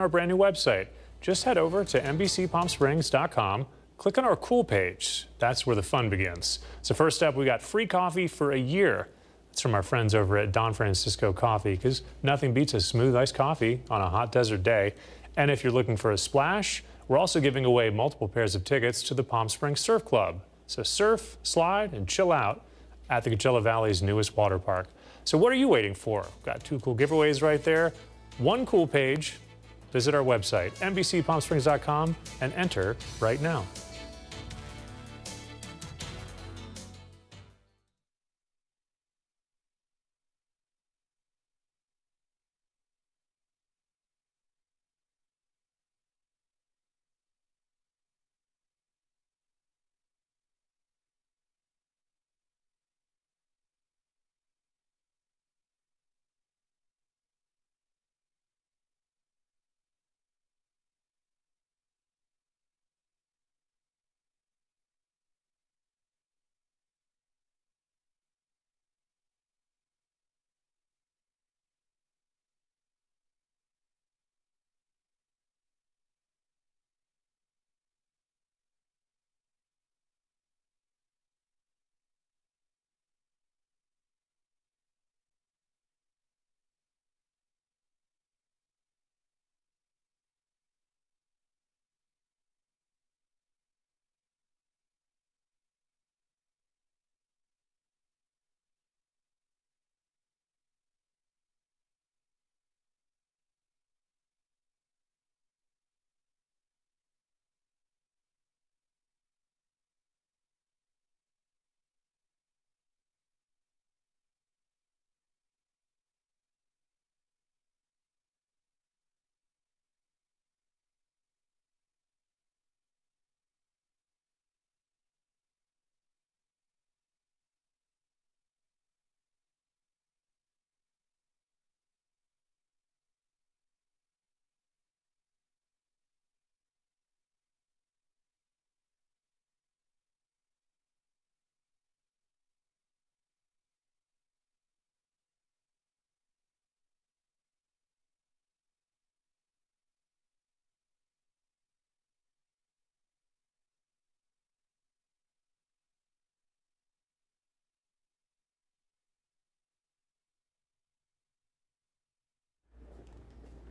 Our brand new website. Just head over to NBCPalmSprings.com. Click on our cool page. That's where the fun begins. So first up, we got free coffee for a year. It's from our friends over at Don Francisco Coffee, because nothing beats a smooth iced coffee on a hot desert day. And if you're looking for a splash, we're also giving away multiple pairs of tickets to the Palm Springs Surf Club. So surf, slide, and chill out at the Coachella Valley's newest water park. So what are you waiting for? Got two cool giveaways right there. One cool page. Visit our website, NBCPalmSprings.com, and enter right now.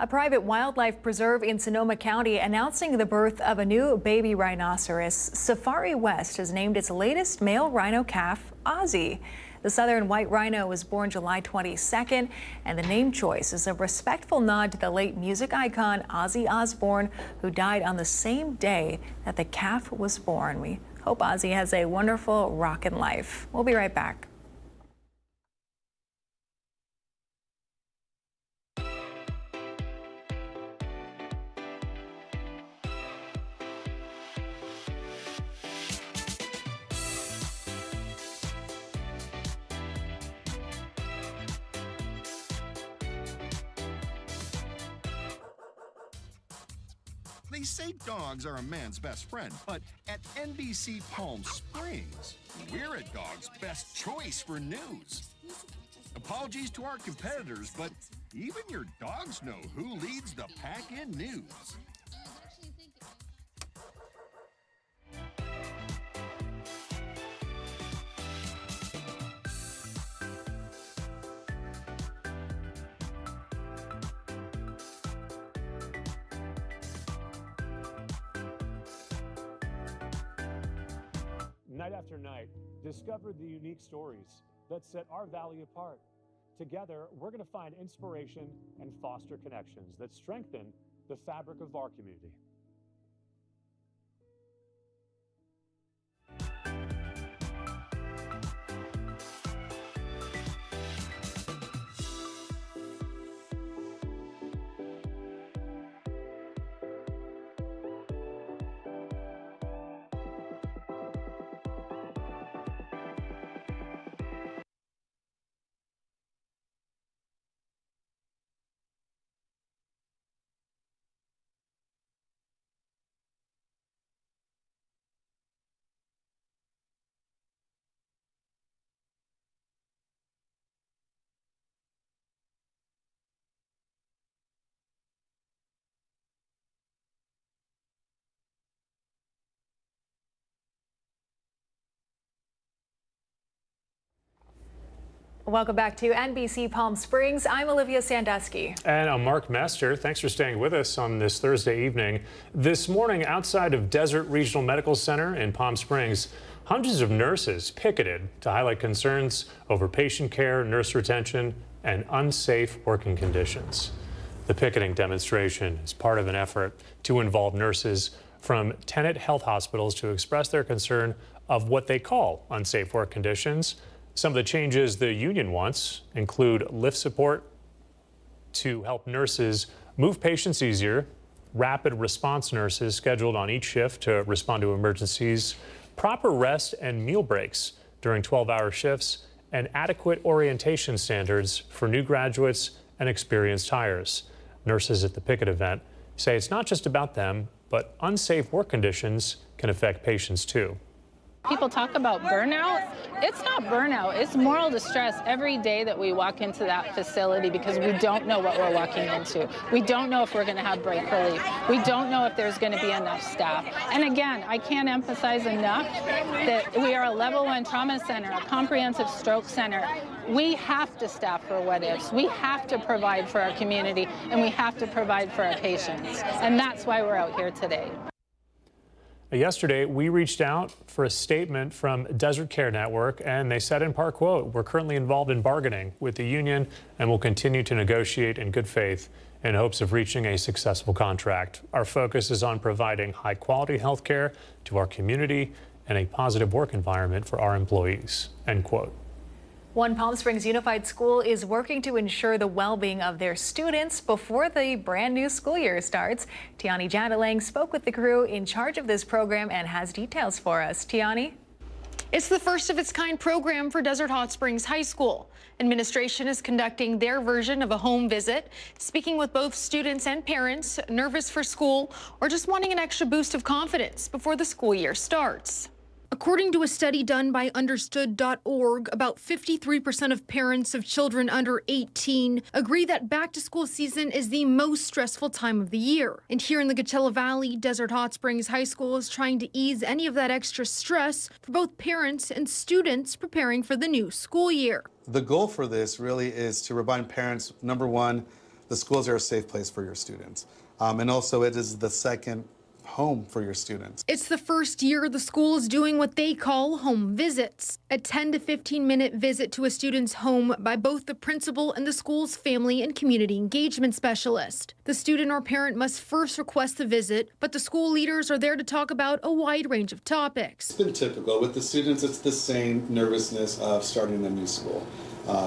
A private wildlife preserve in Sonoma County announcing the birth of a new baby rhinoceros. Safari West has named its latest male rhino calf Ozzy. The southern white rhino was born July 22nd, and the name choice is a respectful nod to the late music icon Ozzy Osbourne, who died on the same day that the calf was born. We hope Ozzy has a wonderful rockin' life. We'll be right back. They say dogs are a man's best friend, but at NBC Palm Springs, we're a dog's best choice for news. Apologies to our competitors, but even your dogs know who leads the pack in news. Night after night, discover the unique stories that set our valley apart. Together, we're going to find inspiration and foster connections that strengthen the fabric of our community. Welcome back to NBC Palm Springs. I'm Olivia Sandusky. And I'm Mark Mester. Thanks for staying with us on this Thursday evening. This morning, outside of Desert Regional Medical Center in Palm Springs, hundreds of nurses picketed to highlight concerns over patient care, nurse retention, and unsafe working conditions. The picketing demonstration is part of an effort to involve nurses from Tenet Health hospitals to express their concern of what they call unsafe work conditions. Some of the changes the union wants include lift support to help nurses move patients easier, rapid response nurses scheduled on each shift to respond to emergencies, proper rest and meal breaks during 12-hour shifts, and adequate orientation standards for new graduates and experienced hires. Nurses at the picket event say it's not just about them, but unsafe work conditions can affect patients too. People talk about burnout. It's not burnout, it's moral distress every day that we walk into that facility because we don't know what we're walking into. We don't know if we're going to have break relief. We don't know if there's going to be enough staff. And again, I can't emphasize enough that we are a level 1 trauma center, a comprehensive stroke center. We have to staff for what ifs. We have to provide for our community, and we have to provide for our patients. And that's why we're out here today. Yesterday, we reached out for a statement from Desert Care Network, and they said in part, quote, "We're currently involved in bargaining with the union and will continue to negotiate in good faith in hopes of reaching a successful contract. Our focus is on providing high-quality health care to our community and a positive work environment for our employees," end quote. One Palm Springs Unified School is working to ensure the well-being of their students before the brand new school year starts. Tiani Jadalang spoke with the crew in charge of this program and has details for us. Tiani? It's the first of its kind program for Desert Hot Springs High School. Administration is conducting their version of a home visit, speaking with both students and parents nervous for school or just wanting an extra boost of confidence before the school year starts. According to a study done by Understood.org, about 53% of parents of children under 18 agree that back-to-school season is the most stressful time of the year. And here in the Coachella Valley, Desert Hot Springs High School is trying to ease any of that extra stress for both parents and students preparing for the new school year. The goal for this really is to remind parents, number one, the schools are a safe place for your students. And also it is the second home for your students. It's the first year the school is doing what they call home visits, a 10 to 15-minute visit to a student's home by both the principal and the school's family and community engagement specialist. The student or parent must first request the visit, but the school leaders are there to talk about a wide range of topics. It's been typical. With the students, it's the same nervousness of starting a new school.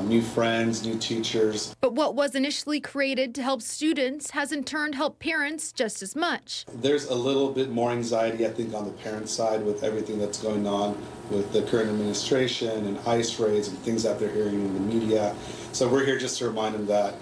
New friends, new teachers. But what was initially created to help students has in turn helped parents just as much. There's a little bit more anxiety, I think, on the parent side with everything that's going on with the current administration and ICE raids and things that they're hearing in the media. So we're here just to remind them that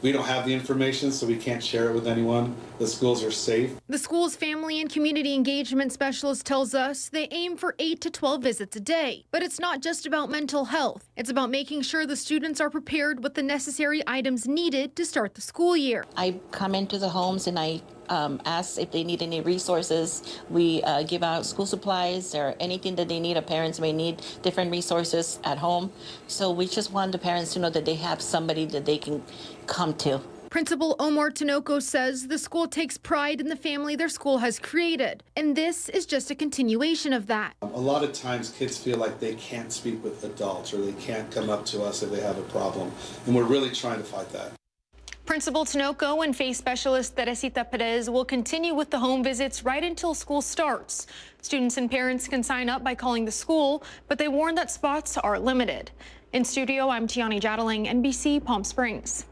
we don't have the information, so we can't share it with anyone. The schools are safe. The school's family and community engagement specialist tells us they aim for 8 to 12 visits a day. But it's not just about mental health. It's about making sure the students are prepared with the necessary items needed to start the school year. I come into the homes and I ask if they need any resources. We give out school supplies or anything that they need. Our parents may need different resources at home. So we just want the parents to know that they have somebody that they can come to. Principal Omar Tinoco says the school takes pride in the family their school has created, and this is just a continuation of that. A lot of times kids feel like they can't speak with adults or they can't come up to us if they have a problem, and we're really trying to fight that. Principal Tinoco and FACE specialist Teresita Perez will continue with the home visits right until school starts. Students and parents can sign up by calling the school, but they warn that spots are limited. In studio, I'm Tiani Jadalang, NBC Palm Springs.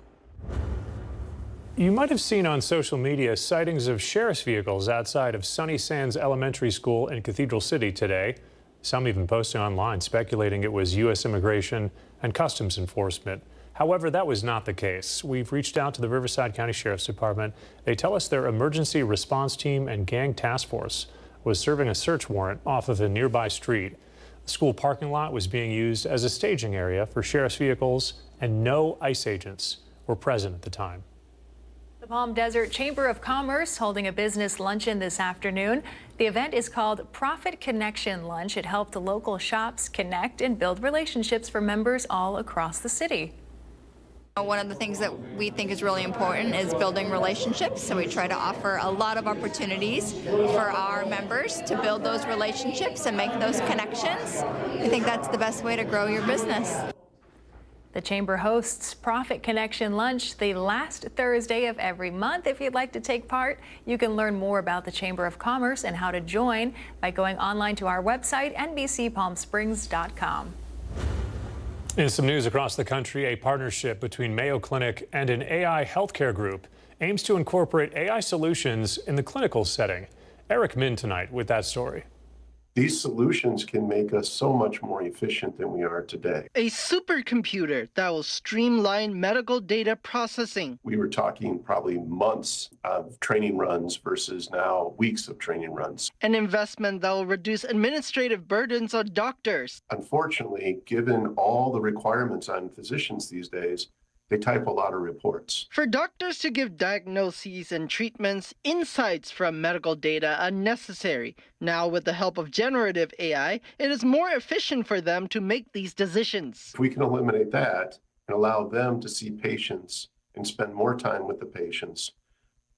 You might have seen on social media sightings of sheriff's vehicles outside of Sunny Sands Elementary School in Cathedral City today. Some even posting online speculating it was U.S. Immigration and Customs Enforcement. However, that was not the case. We've reached out to the Riverside County Sheriff's Department. They tell us their emergency response team and gang task force was serving a search warrant off of a nearby street. The school parking lot was being used as a staging area for sheriff's vehicles, and no ICE agents were present at the time. The Palm Desert Chamber of Commerce holding a business luncheon this afternoon. The event is called Profit Connection Lunch. It helped local shops connect and build relationships for members all across the city. One of the things that we think is really important is building relationships. So we try to offer a lot of opportunities for our members to build those relationships and make those connections. I think that's the best way to grow your business. The Chamber hosts Profit Connection Lunch the last Thursday of every month. If you'd like to take part, you can learn more about the Chamber of Commerce and how to join by going online to our website, NBCPalmSprings.com. In some news across the country, a partnership between Mayo Clinic and an AI healthcare group aims to incorporate AI solutions in the clinical setting. Eric Min tonight with that story. These solutions can make us so much more efficient than we are today. A supercomputer that will streamline medical data processing. We were talking probably months of training runs versus now weeks of training runs. An investment that will reduce administrative burdens on doctors. Unfortunately, given all the requirements on physicians these days, they type a lot of reports. For doctors to give diagnoses and treatments, insights from medical data are necessary. Now, with the help of generative AI, it is more efficient for them to make these decisions. If we can eliminate that and allow them to see patients and spend more time with the patients,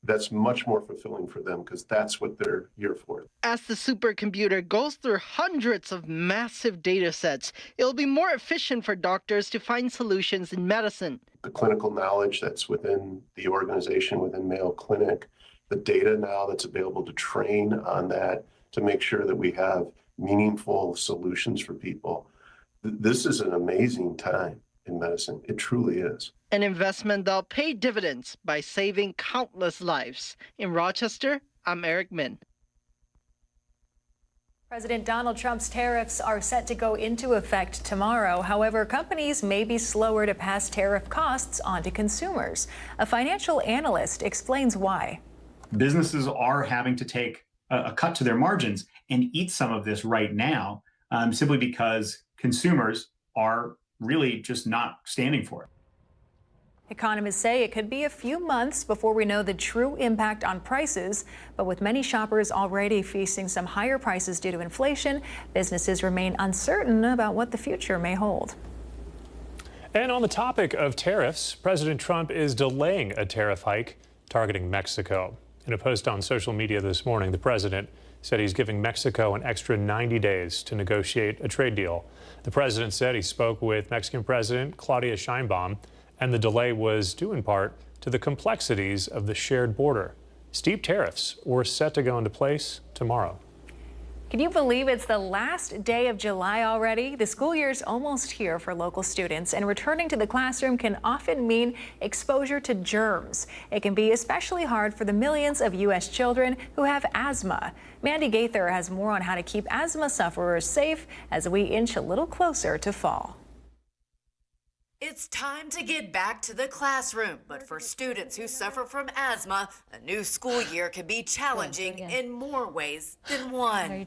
that's much more fulfilling for them because that's what they're here for. As the supercomputer goes through hundreds of massive data sets, it'll be more efficient for doctors to find solutions in medicine. The clinical knowledge that's within the organization, within Mayo Clinic, the data now that's available to train on that to make sure that we have meaningful solutions for people. This is an amazing time in medicine. It truly is. An investment that'll pay dividends by saving countless lives. In Rochester, I'm Eric Min. President Donald Trump's tariffs are set to go into effect tomorrow. However, companies may be slower to pass tariff costs on to consumers. A financial analyst explains why. Businesses are having to take a cut to their margins and eat some of this right now, simply because consumers are really just not standing for it. Economists say it could be a few months before we know the true impact on prices, but with many shoppers already facing some higher prices due to inflation, businesses remain uncertain about what the future may hold. And on the topic of tariffs, President Trump is delaying a tariff hike targeting Mexico. In a post on social media this morning, the president said he's giving Mexico an extra 90 days to negotiate a trade deal. The president said he spoke with Mexican President Claudia Sheinbaum, and the delay was due in part to the complexities of the shared border. Steep tariffs were set to go into place tomorrow. Can you believe it's the last day of July already? The school year's almost here for local students, and returning to the classroom can often mean exposure to germs. It can be especially hard for the millions of U.S. children who have asthma. Mandy Gaither has more on how to keep asthma sufferers safe as we inch a little closer to fall. It's time to get back to the classroom, but for students who suffer from asthma, a new school year can be challenging in more ways than one.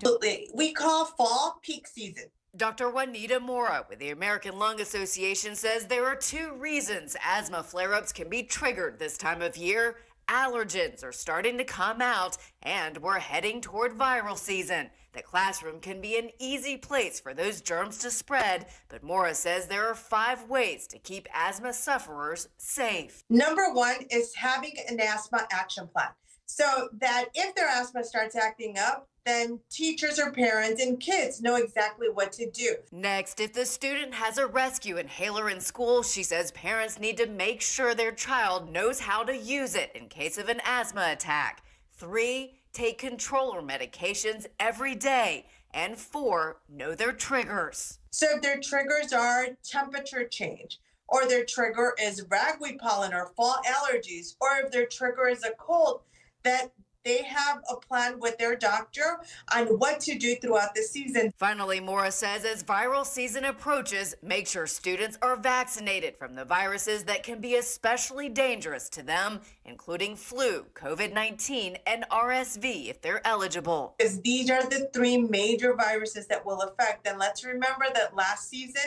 We call fall peak season. Dr. Juanita Mora with the American Lung Association says there are two reasons asthma flare-ups can be triggered this time of year. Allergens are starting to come out, and we're heading toward viral season. The classroom can be an easy place for those germs to spread, but Mora says there are 5 ways to keep asthma sufferers safe. Number 1 is having an asthma action plan, so that if their asthma starts acting up, then teachers or parents and kids know exactly what to do. Next, if the student has a rescue inhaler in school, she says parents need to make sure their child knows how to use it in case of an asthma attack. 3, take controller medications every day. And 4, know their triggers. So if their triggers are temperature change, or their trigger is ragweed pollen or fall allergies, or if their trigger is a cold, that they have a plan with their doctor on what to do throughout the season. Finally, Mora says as viral season approaches, make sure students are vaccinated from the viruses that can be especially dangerous to them, including flu, COVID-19, and RSV if they're eligible. Because these are the 3 major viruses that will affect. And let's remember that last season,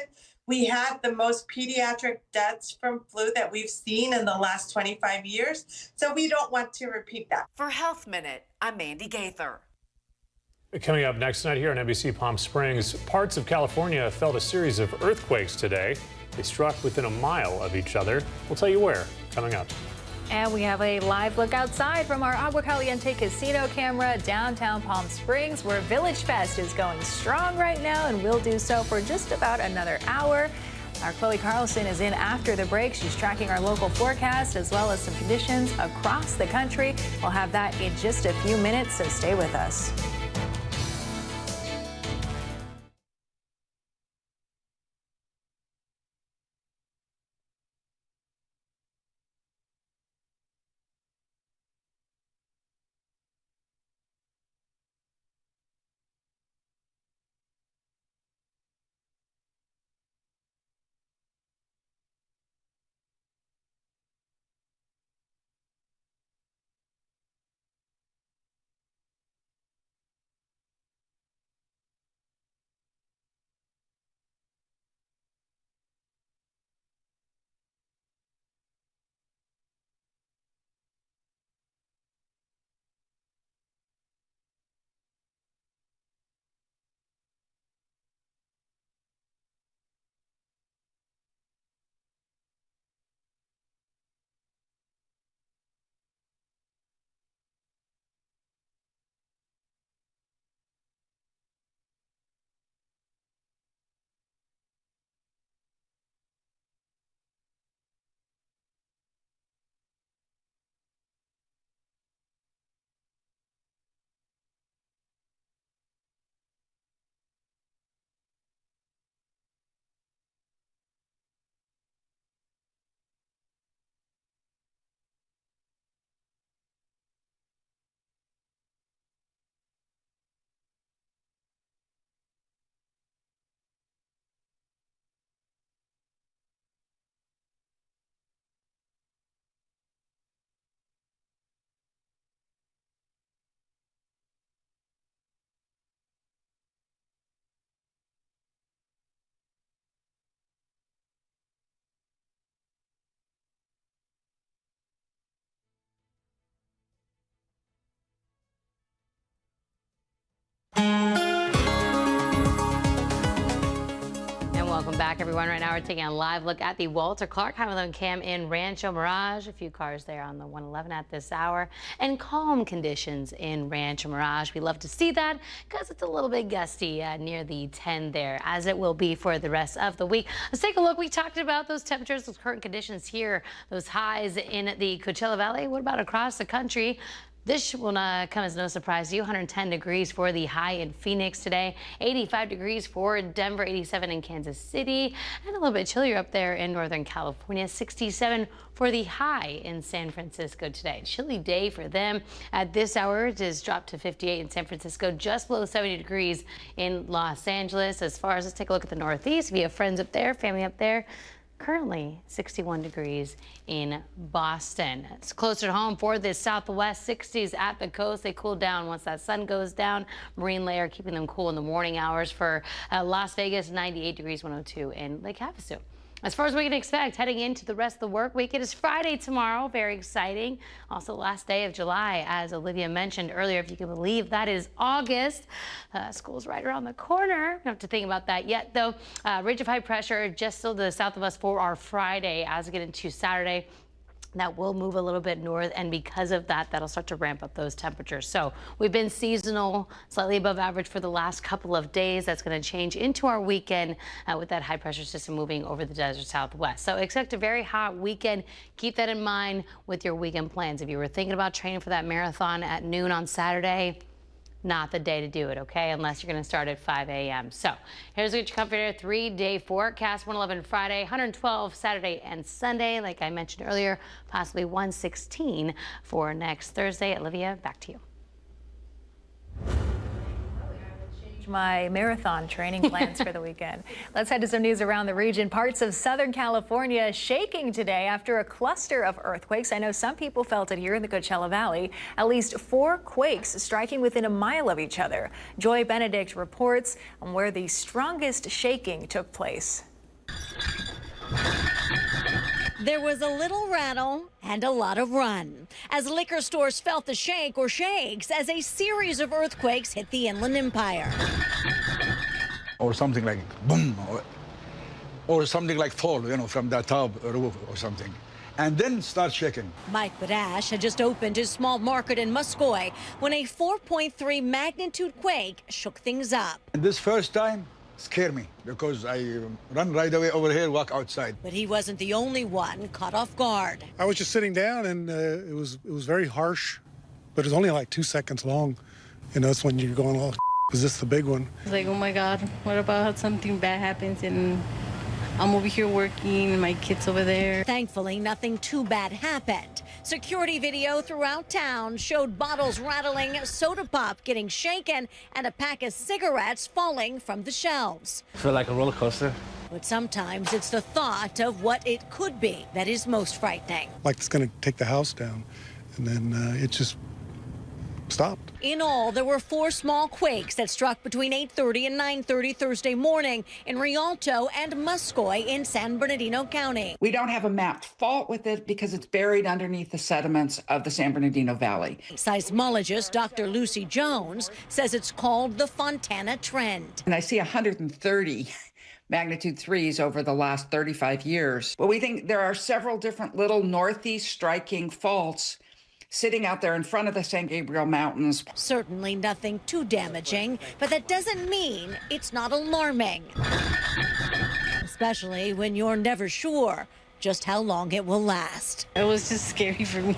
We had the most pediatric deaths from flu that we've seen in the last 25 years, so we don't want to repeat that. For Health Minute, I'm Mandy Gaither. Coming up next night here on NBC Palm Springs, parts of California felt a series of earthquakes today. They struck within a mile of each other. We'll tell you where, coming up. And we have a live look outside from our Agua Caliente Casino camera downtown Palm Springs, where Village Fest is going strong right now and will do so for just about another hour. Our Chloe Carlson is in after the break. She's tracking our local forecast as well as some conditions across the country. We'll have that in just a few minutes, so stay with us. Welcome back, everyone. Right now, we're taking a live look at the Walter Clark Highland Cam in Rancho Mirage. A few cars there on the 111 at this hour, and calm conditions in Rancho Mirage. We love to see that because it's a little bit gusty near the 10 there, as it will be for the rest of the week. Let's take a look. We talked about those temperatures, those current conditions here, those highs in the Coachella Valley. What about across the country? This will not come as no surprise to you. 110 degrees for the high in Phoenix today, 85 degrees for Denver, 87 in Kansas City, and a little bit chillier up there in Northern California, 67 for the high in San Francisco today. Chilly day for them. At this hour, it has dropped to 58 in San Francisco, just below 70 degrees in Los Angeles. As far as, let's take a look at the Northeast. If you have friends up there, family up there, currently 61 degrees in Boston. It's closer to home for the Southwest. 60s at the coast. They cool down once that sun goes down. Marine layer keeping them cool in the morning hours. For Las Vegas, 98 degrees, 102 in Lake Havasu. As far as we can expect heading into the rest of the work week, it is Friday tomorrow. Very exciting. Also, last day of July, as Olivia mentioned earlier, if you can believe that is August. School's right around the corner. We don't have to think about that yet, though. Ridge of high pressure just still to the south of us for our Friday. As we get into Saturday, that will move a little bit north, and because of that, that'll start to ramp up those temperatures. So we've been seasonal, slightly above average for the last couple of days. That's going to change into our weekend with that high pressure system moving over the desert Southwest. So expect a very hot weekend. Keep that in mind with your weekend plans. If you were thinking about training for that marathon at noon on Saturday, not the day to do it, okay, unless you're going to start at 5 a.m. So here's what your comfort air 3-day forecast. 111 Friday, 112 Saturday and Sunday, like I mentioned earlier, possibly 116 for next Thursday. Olivia, back to you. My marathon training plans for the weekend. Let's head to some news around the region. Parts of Southern California shaking today after a cluster of earthquakes. I know some people felt it here in the Coachella Valley. At least 4 quakes striking within a mile of each other. Joy Benedict reports on where the strongest shaking took place. There was a little rattle and a lot of run as liquor stores felt the shake or shakes as a series of earthquakes hit the Inland Empire. Or something like boom, or something like fall, from the top roof or something. And then start shaking. Mike Badash had just opened his small market in Muscoy when a 4.3 magnitude quake shook things up. And this first time scared me because I run right away over here, walk outside. But he wasn't the only one caught off guard. I was just sitting down and it was very harsh, but it was only like 2 seconds long. It's when you're going, oh, is this the big one? It's like, oh my God, what about something bad happens and I'm over here working and my kid's over there. Thankfully, nothing too bad happened. Security video throughout town showed bottles rattling, soda pop getting shaken, and a pack of cigarettes falling from the shelves. I feel like a roller coaster. But sometimes it's the thought of what it could be that is most frightening. Like it's going to take the house down, and then it just stopped. In all, there were 4 small quakes that struck between 8:30 and 9:30 Thursday morning in Rialto and Muscoy in San Bernardino County. We don't have a mapped fault with it because it's buried underneath the sediments of the San Bernardino Valley. Seismologist Dr. Lucy Jones says it's called the Fontana Trend. And I see 130 magnitude 3s over the last 35 years. But we think there are several different little northeast striking faults sitting out there in front of the San Gabriel Mountains. Certainly nothing too damaging, but that doesn't mean it's not alarming. Especially when you're never sure just how long it will last. It was just scary for me.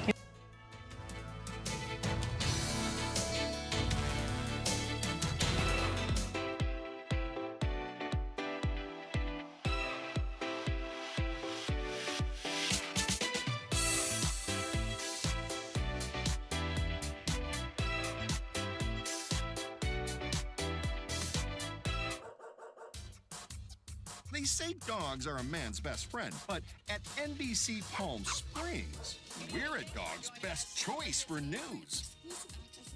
They say dogs are a man's best friend, but at NBC Palm Springs, we're a dog's best choice for news.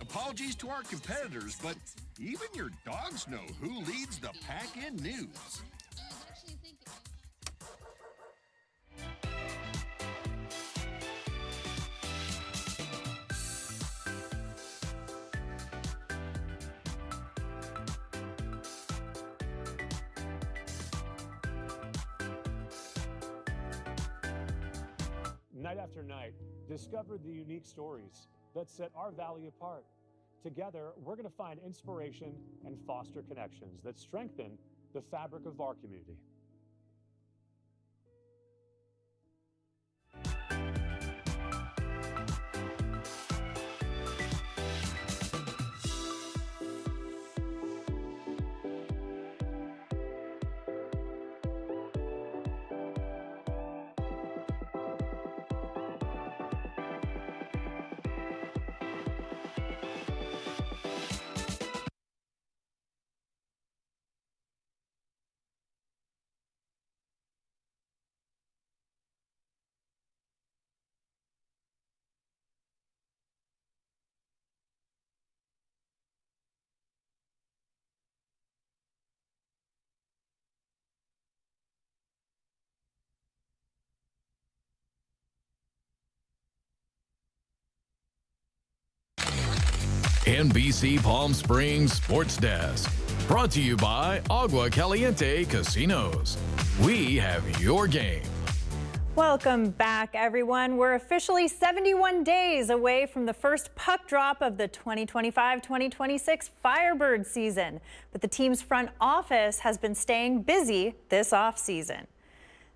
Apologies to our competitors, but even your dogs know who leads the pack in news. Night after night, discover the unique stories that set our valley apart. Together, we're going to find inspiration and foster connections that strengthen the fabric of our community. NBC Palm Springs Sports Desk. Brought to you by Agua Caliente Casinos. We have your game. Welcome back, everyone. We're officially 71 days away from the first puck drop of the 2025-2026 Firebird season. But the team's front office has been staying busy this offseason.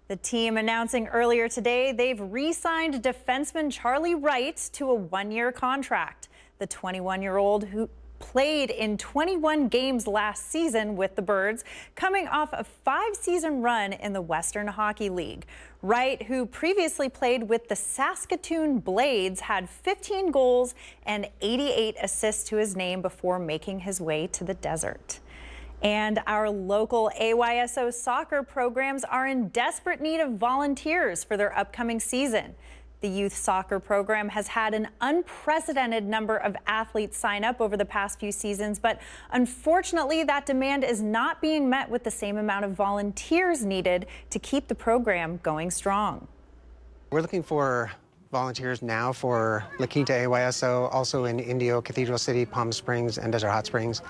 The team announcing earlier today they've re-signed defenseman Charlie Wright to a one-year contract. The 21-year-old who played in 21 games last season with the Birds, coming off a 5-season run in the Western Hockey League. Wright, who previously played with the Saskatoon Blades, had 15 goals and 88 assists to his name before making his way to the desert. And our local AYSO soccer programs are in desperate need of volunteers for their upcoming season. The youth soccer program has had an unprecedented number of athletes sign up over the past few seasons, but unfortunately that demand is not being met with the same amount of volunteers needed to keep the program going strong. We're looking for volunteers now for La Quinta AYSO, also in Indio, Cathedral City, Palm Springs, and Desert Hot Springs.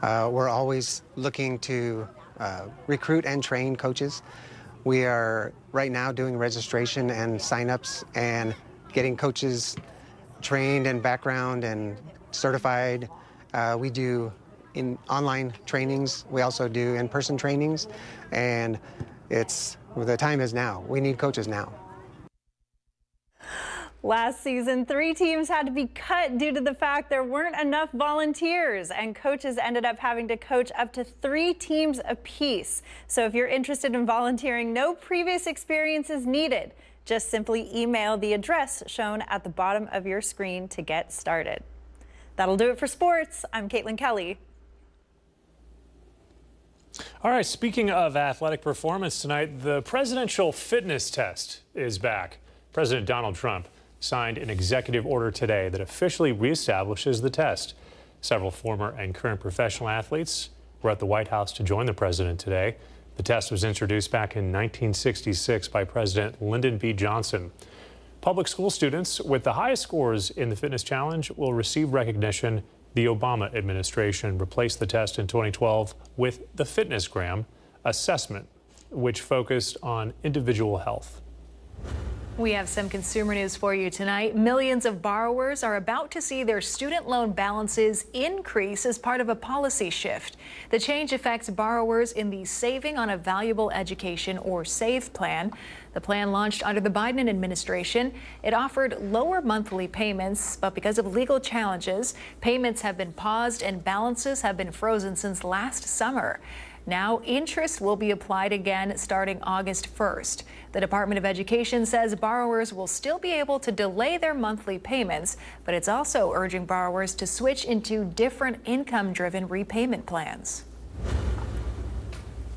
We're always looking to recruit and train coaches. We are right now doing registration and signups and getting coaches trained and background and certified. We do in online trainings. We also do in-person trainings, and the time is now. We need coaches now. Last season, 3 teams had to be cut due to the fact there weren't enough volunteers, and coaches ended up having to coach up to 3 teams apiece. So if you're interested in volunteering, no previous experience is needed. Just simply email the address shown at the bottom of your screen to get started. That'll do it for sports. I'm Caitlin Kelly. All right, speaking of athletic performance tonight, the presidential fitness test is back. President Donald Trump signed an executive order today that officially reestablishes the test. Several former and current professional athletes were at the White House to join the president today. The test was introduced back in 1966 by President Lyndon B. Johnson. Public school students with the highest scores in the fitness challenge will receive recognition. The Obama administration replaced the test in 2012 with the Fitnessgram assessment, which focused on individual health. We have some consumer news for you tonight. Millions of borrowers are about to see their student loan balances increase as part of a policy shift. The change affects borrowers in the Saving on a Valuable Education or SAVE plan. The plan launched under the Biden administration. It offered lower monthly payments, but because of legal challenges, payments have been paused and balances have been frozen since last summer. Now, interest will be applied again starting August 1st. The Department of Education says borrowers will still be able to delay their monthly payments, but it's also urging borrowers to switch into different income-driven repayment plans.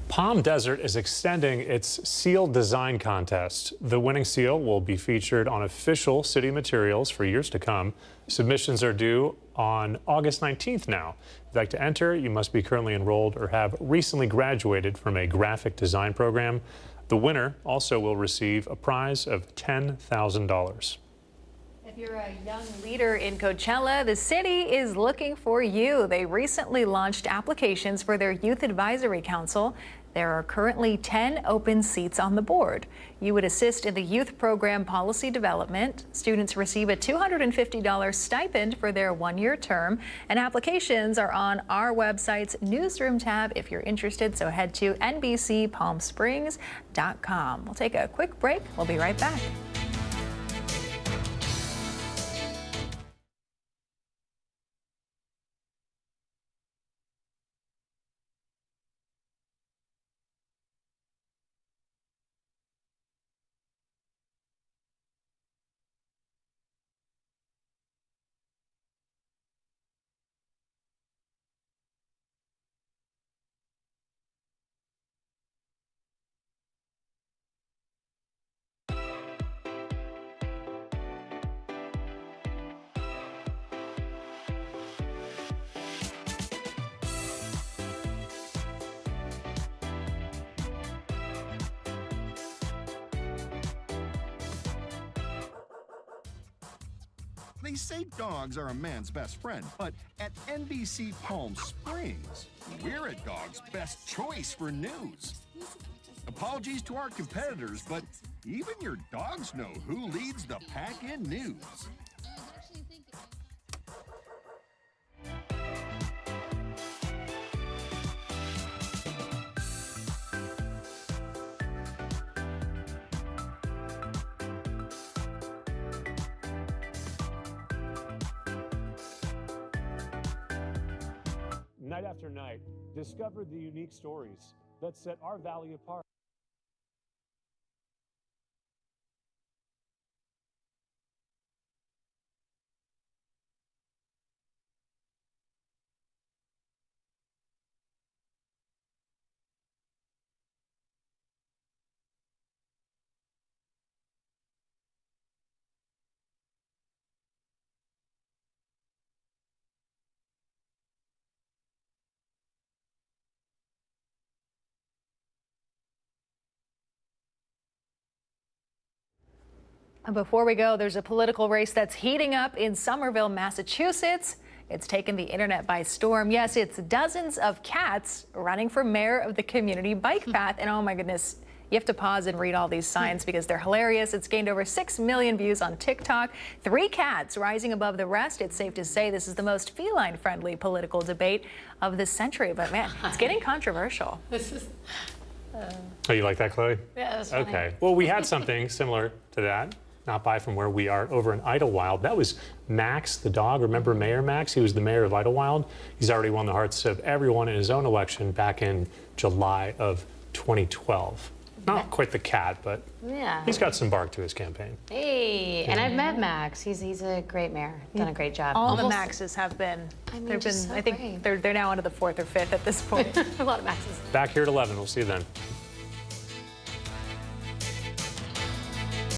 Palm Desert is extending its seal design contest. The winning seal will be featured on official city materials for years to come. Submissions are due on August 19th now. If you'd like to enter, you must be currently enrolled or have recently graduated from a graphic design program. The winner also will receive a prize of $10,000. If you're a young leader in Coachella, the city is looking for you. They recently launched applications for their Youth Advisory Council. There are currently 10 open seats on the board. You would assist in the youth program policy development. Students receive a $250 stipend for their one-year term, and applications are on our website's newsroom tab if you're interested, so head to NBCPalmSprings.com. We'll take a quick break. We'll be right back. They say dogs are a man's best friend, but at NBC Palm Springs, we're a dog's best choice for news. Apologies to our competitors, but even your dogs know who leads the pack in news. Night after night, discover the unique stories that set our valley apart. And before we go, there's a political race that's heating up in Somerville, Massachusetts. It's taken the internet by storm. Yes, it's dozens of cats running for mayor of the community bike path. And oh my goodness, you have to pause and read all these signs because they're hilarious. It's gained over 6 million views on TikTok. 3 cats rising above the rest. It's safe to say this is the most feline-friendly political debate of the century. But man, it's getting controversial. This is. Oh, you like that, Chloe? Yeah, that's funny. Okay. Well, we had something similar to that. Not by from where we are, over in Idlewild. That was Max the dog. Remember Mayor Max? He was the mayor of Idlewild. He's already won the hearts of everyone in his own election back in July of 2012. Not quite the cat, but Yeah. he's got some bark to his campaign. Hey, and I've met Max. He's a great mayor. Done a great job. All the Maxes have been. just so I think they're now onto the 4th or 5th at this point. A lot of Maxes. Back here at 11. We'll see you then.